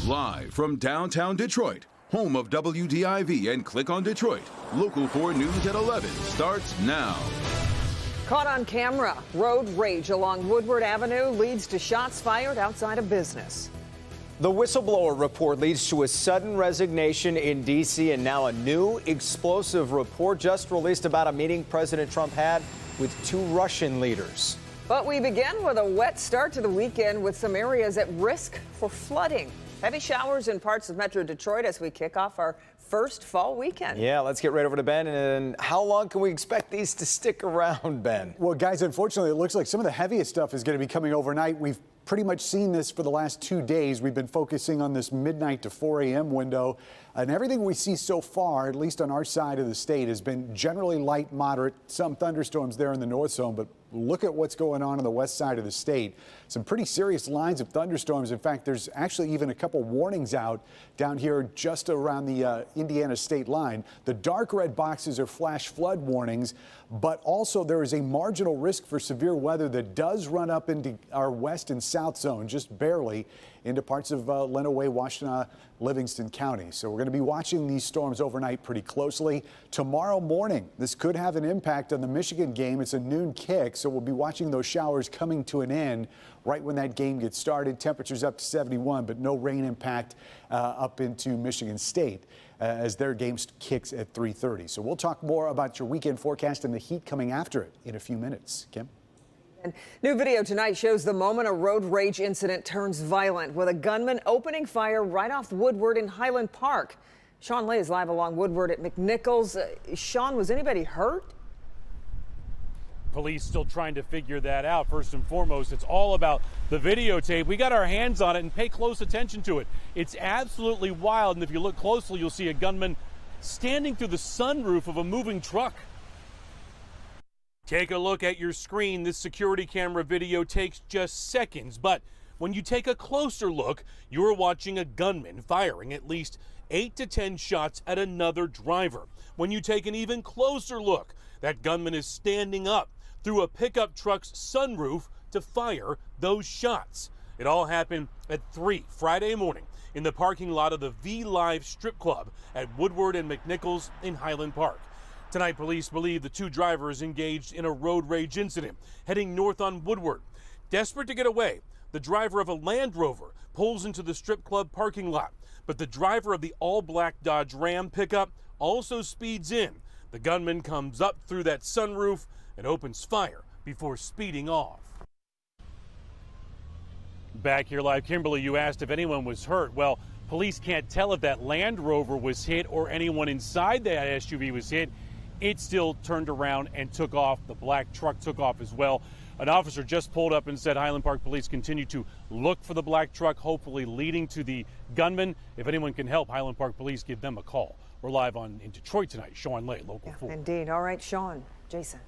Live from downtown Detroit, home of WDIV and Click on Detroit, Local 4 News at 11 starts now. Caught on camera, road rage along Woodward Avenue leads to shots fired outside a business. The whistleblower report leads to a sudden resignation in D.C. and now a new explosive report just released about a meeting President Trump had with two Russian leaders. But we begin with a wet start to the weekend with some areas at risk for flooding. Heavy showers in parts of Metro Detroit as we kick off our first fall weekend. Yeah, let's get right over to Ben. And how long can we expect these to stick around, Ben? Well, guys, unfortunately, it looks like some of the heaviest stuff is going to be coming overnight. We've pretty much seen this for the last 2 days. We've been focusing on this midnight to 4 a.m. window. And everything we see so far, at least on our side of the state, has been generally light, moderate, some thunderstorms there in the north zone. But look at what's going on the west side of the state. Some pretty serious lines of thunderstorms. In fact, there's actually even a couple warnings out down here just around the Indiana state line. The dark red boxes are flash flood warnings, but also there is a marginal risk for severe weather that does run up into our west and south zone, just barely, into parts of Lenawee, Washtenaw, Livingston County. So we're going to be watching these storms overnight pretty closely. Tomorrow morning, this could have an impact on the Michigan game. It's a noon kick, so we'll be watching those showers coming to an end right when that game gets started. Temperatures up to 71, but no rain impact up into Michigan State as their game kicks at 3:30. So we'll talk more about your weekend forecast and the heat coming after it in a few minutes. Kim? And new video tonight shows the moment a road rage incident turns violent with a gunman opening fire right off Woodward in Highland Park. Sean Lay is live along Woodward at McNichols. Sean, was anybody hurt? Police still trying to figure that out. First and foremost, it's all about the videotape. We got our hands on it and pay close attention to it. It's absolutely wild. And if you look closely, you'll see a gunman standing through the sunroof of a moving truck. Take a look at your screen. This security camera video takes just seconds, but when you take a closer look, you're watching a gunman firing at least 8 to 10 shots at another driver. When you take an even closer look, that gunman is standing up through a pickup truck's sunroof to fire those shots. It all happened at 3 Friday morning in the parking lot of the V-Live strip club at Woodward and McNichols in Highland Park. Tonight, police believe the two drivers engaged in a road rage incident heading north on Woodward. Desperate to get away, the driver of a Land Rover pulls into the strip club parking lot, but the driver of the all-black Dodge Ram pickup also speeds in. The gunman comes up through that sunroof and opens fire before speeding off. Back here live, Kimberly, you asked if anyone was hurt. Well, police can't tell if that Land Rover was hit or anyone inside that SUV was hit. It still turned around and took off. The black truck took off as well. An officer just pulled up and said Highland Park police continue to look for the black truck, hopefully leading to the gunman. If anyone can help, Highland Park police, give them a call. We're live in Detroit tonight. Sean Lay, Local 4. Indeed. All right, Sean. Jason.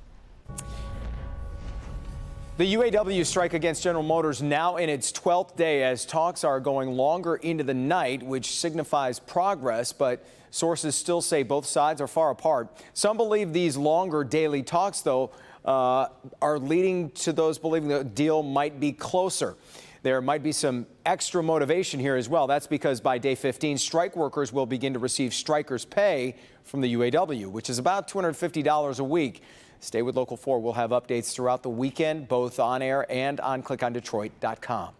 The UAW strike against General Motors now in its 12th day as talks are going longer into the night, which signifies progress, but sources still say both sides are far apart. Some believe these longer daily talks, though, are leading to those believing the deal might be closer. There might be some extra motivation here as well. That's because by day 15, strike workers will begin to receive strikers' pay from the UAW, which is about $250 a week. Stay with Local 4. We'll have updates throughout the weekend, both on air and on clickondetroit.com.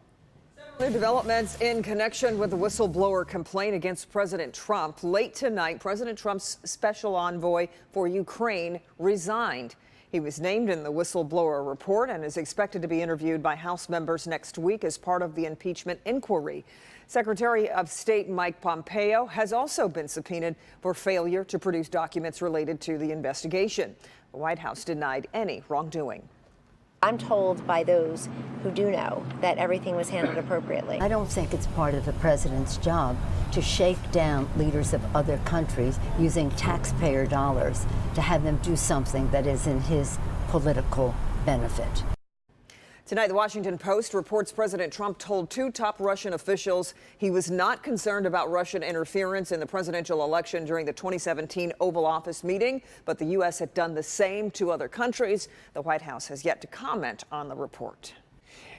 New developments in connection with the whistleblower complaint against President Trump. Late tonight, President Trump's special envoy for Ukraine resigned. He was named in the whistleblower report and is expected to be interviewed by House members next week as part of the impeachment inquiry. Secretary of State Mike Pompeo has also been subpoenaed for failure to produce documents related to the investigation. The White House denied any wrongdoing. I'm told by those who do know that everything was handled appropriately. I don't think it's part of the president's job to shake down leaders of other countries using taxpayer dollars to have them do something that is in his political benefit. Tonight, the Washington Post reports President Trump told two top Russian officials he was not concerned about Russian interference in the presidential election during the 2017 Oval Office meeting, but the U.S. had done the same to other countries. The White House has yet to comment on the report.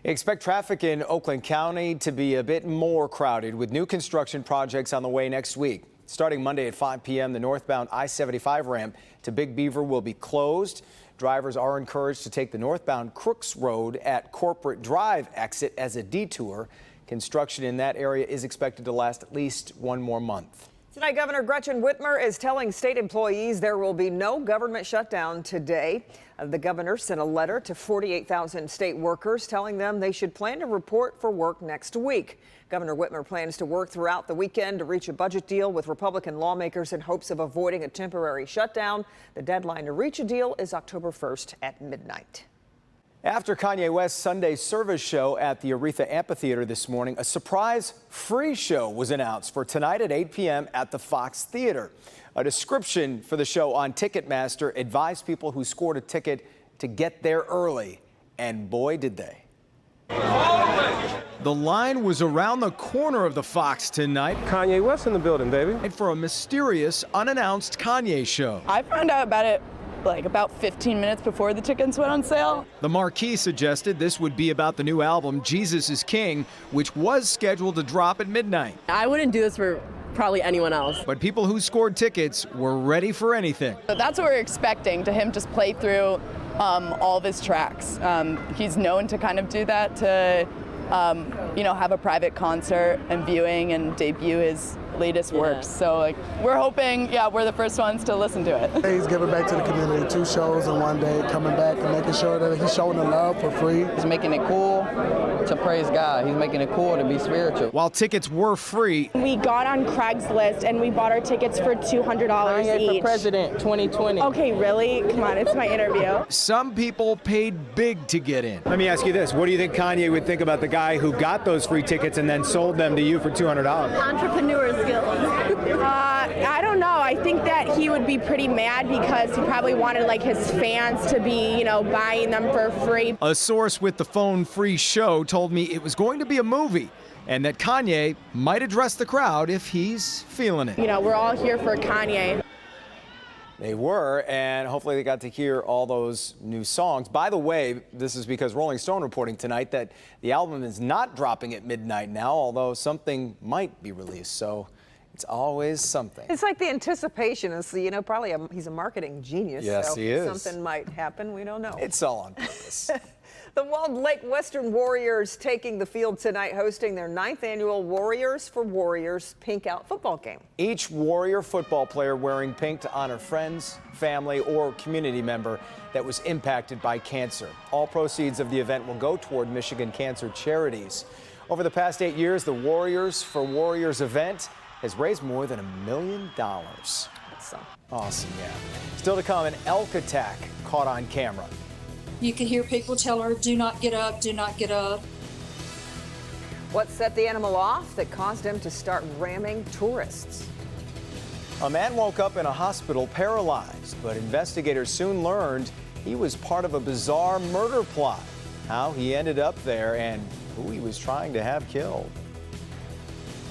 Expect traffic in Oakland County to be a bit more crowded with new construction projects on the way next week. Starting Monday at 5 p.m., the northbound I-75 ramp to Big Beaver will be closed. Drivers are encouraged to take the northbound Crooks Road at Corporate Drive exit as a detour. Construction in that area is expected to last at least one more month. Tonight, Governor Gretchen Whitmer is telling state employees there will be no government shutdown today. The governor sent a letter to 48,000 state workers telling them they should plan to report for work next week. Governor Whitmer plans to work throughout the weekend to reach a budget deal with Republican lawmakers in hopes of avoiding a temporary shutdown. The deadline to reach a deal is October 1st at midnight. After Kanye West's Sunday service show at the Aretha Amphitheater this morning, a surprise free show was announced for tonight at 8 p.m. at the Fox Theater. A description for the show on Ticketmaster advised people who scored a ticket to get there early, and boy did they. The line was around the corner of the Fox tonight. Kanye West in the building, baby. And for a mysterious, unannounced Kanye show. I found out about it like about 15 minutes before the tickets went on sale. The marquee suggested this would be about the new album, Jesus is King, which was scheduled to drop at midnight. I wouldn't do this for probably anyone else. But people who scored tickets were ready for anything. So that's what we're expecting, to him just play through all of his tracks. He's known to kind of do that, to have a private concert and viewing and debut his latest works. So like, we're hoping, we're the first ones to listen to it. He's giving back to the community, 2 shows in one day, coming back and making sure that he's showing the love for free. He's making it cool to praise God. He's making it cool to be spiritual. While tickets were free, we got on Craigslist and we bought our tickets for $200 Kanye each. for president 2020. Okay, really? Come on, it's my interview. some people paid big to get in. Let me ask you this. What do you think Kanye would think about the guy who got those free tickets and then sold them to you for $200? Entrepreneur skills. I don't know. I think that he would be pretty mad because he probably wanted like his fans to be, buying them for free. A source with the phone free show told me it was going to be a movie and that Kanye might address the crowd if he's feeling it. We're all here for Kanye. They were, and hopefully they got to hear all those new songs. By the way, this is because Rolling Stone reporting tonight that the album is not dropping at midnight now, although something might be released. So it's always something. It's like the anticipation is, probably he's a marketing genius. Yes, so he is. Something might happen. We don't know. It's all on purpose. The Walled Lake Western Warriors taking the field tonight, hosting their 9th annual Warriors for Warriors Pink Out football game. Each Warrior football player wearing pink to honor friends, family, or community member that was impacted by cancer. All proceeds of the event will go toward Michigan cancer charities. Over the past 8 years, the Warriors for Warriors event has raised more than $1 million. Awesome, yeah. Still to come, an elk attack caught on camera. You could hear people tell her, do not get up, do not get up. What set the animal off that caused him to start ramming tourists? A man woke up in a hospital paralyzed, but investigators soon learned he was part of a bizarre murder plot. How he ended up there and who he was trying to have killed.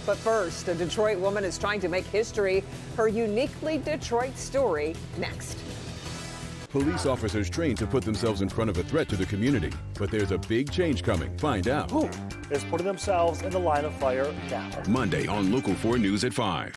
But first, a Detroit woman is trying to make history. Her uniquely Detroit story next. Police officers trained to put themselves in front of a threat to the community, but there's a big change coming. Find out. Who is putting themselves in the line of fire now? Monday on Local 4 News at 5.